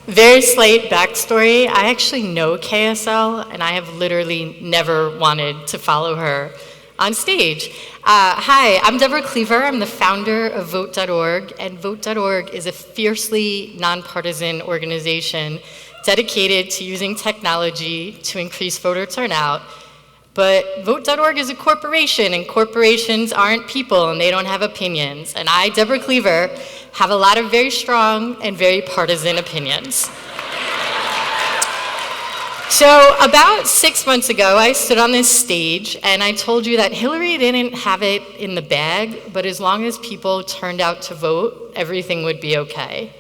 Very slight backstory. I actually know KSL, and I have literally never wanted to follow her on stage. Hi, I'm Debra Cleaver. I'm the founder of Vote.org, and Vote.org is a fiercely nonpartisan organization dedicated to using technology to increase voter turnout. But Vote.org is a corporation, and corporations aren't people, and they don't have opinions. And I, Debra Cleaver, have a lot of very strong and very partisan opinions. So about 6 months ago, I stood on this stage, and I told you that Hillary didn't have it in the bag, but as long as people turned out to vote, everything would be okay.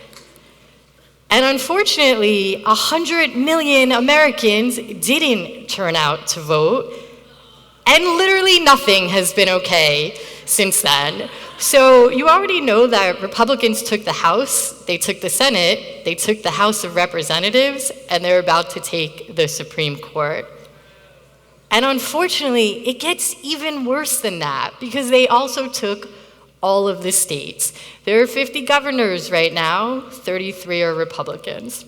And unfortunately, 100 million Americans didn't turn out to vote, and literally nothing has been okay since then. So you already know that Republicans took the House, they took the Senate, they took the House of Representatives, and they're about to take the Supreme Court. And unfortunately, it gets even worse than that, because they also took all of the states. There are 50 governors right now, 33 are Republicans.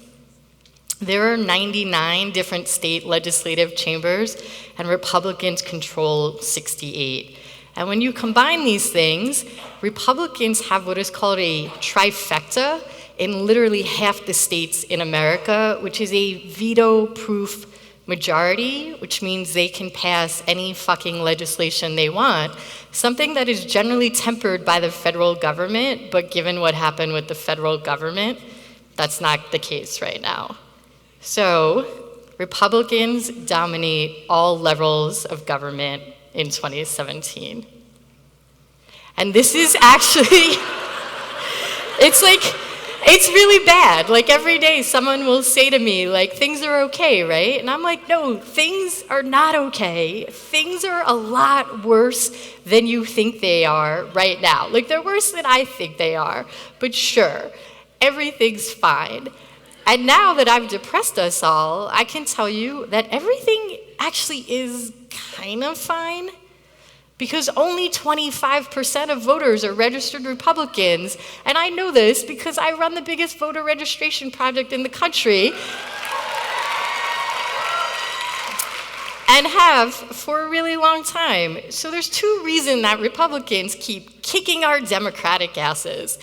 There are 99 different state legislative chambers, and Republicans control 68. And when you combine these things, Republicans have what is called a trifecta in literally half the states in America, which is a veto-proof majority, which means they can pass any fucking legislation they want, something that is generally tempered by the federal government, but given what happened with the federal government, that's not the case right now. So, Republicans dominate all levels of government in 2017. And this is actually, it's really bad. Like every day someone will say to me, like, things are okay, right? And I'm like, no, things are not okay. Things are a lot worse than you think they are right now. Like, they're worse than I think they are, but sure, everything's fine. And now that I've depressed us all, I can tell you that everything actually is kind of fine, because only 25% of voters are registered Republicans. And I know this because I run the biggest voter registration project in the country and have for a really long time. So there's two reasons that Republicans keep kicking our Democratic asses.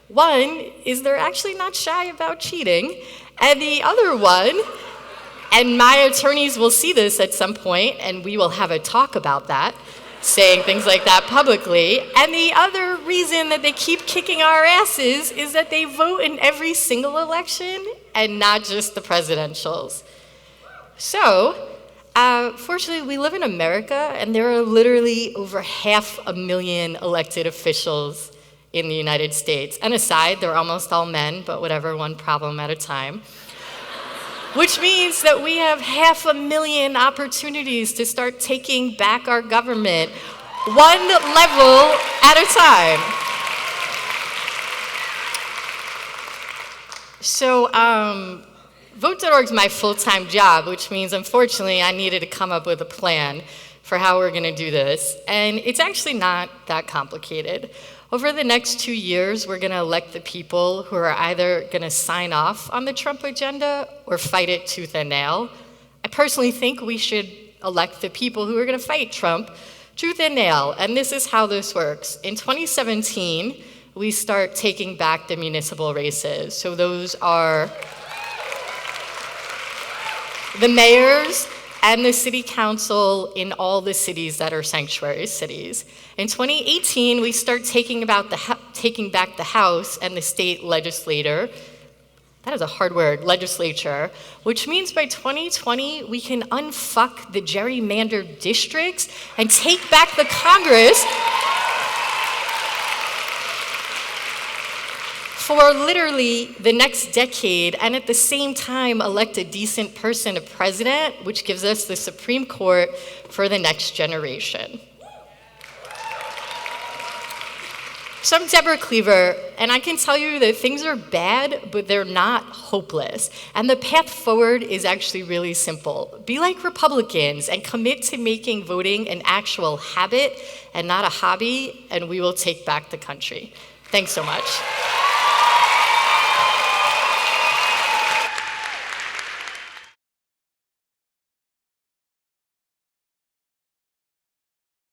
One is they're actually not shy about cheating, and the other one, and my attorneys will see this at some point, and we will have a talk about that, saying things like that publicly, and the other reason that they keep kicking our asses is that they vote in every single election, and not just the presidentials. So, fortunately, we live in America, and there are literally over 500,000 elected officials in the United States. And aside, they're almost all men, but whatever, one problem at a time. Which means that we have 500,000 opportunities to start taking back our government, one level at a time. So, Vote.org is my full-time job, which means, unfortunately, I needed to come up with a plan for how we're gonna do this. And it's actually not that complicated. Over the next 2 years, we're gonna elect the people who are either gonna sign off on the Trump agenda or fight it tooth and nail. I personally think we should elect the people who are gonna fight Trump tooth and nail, and this is how this works. In 2017, we start taking back the municipal races. So those are the mayors and the city council in all the cities that are sanctuary cities. In 2018, we start taking back the House and the state legislature. That is a hard word, legislature, which means by 2020, we can unfuck the gerrymandered districts and take back the Congress for literally the next decade, and at the same time elect a decent person a president, which gives us the Supreme Court for the next generation. So I'm Debra Cleaver, and I can tell you that things are bad, but they're not hopeless. And the path forward is actually really simple. Be like Republicans and commit to making voting an actual habit and not a hobby, and we will take back the country. Thanks so much.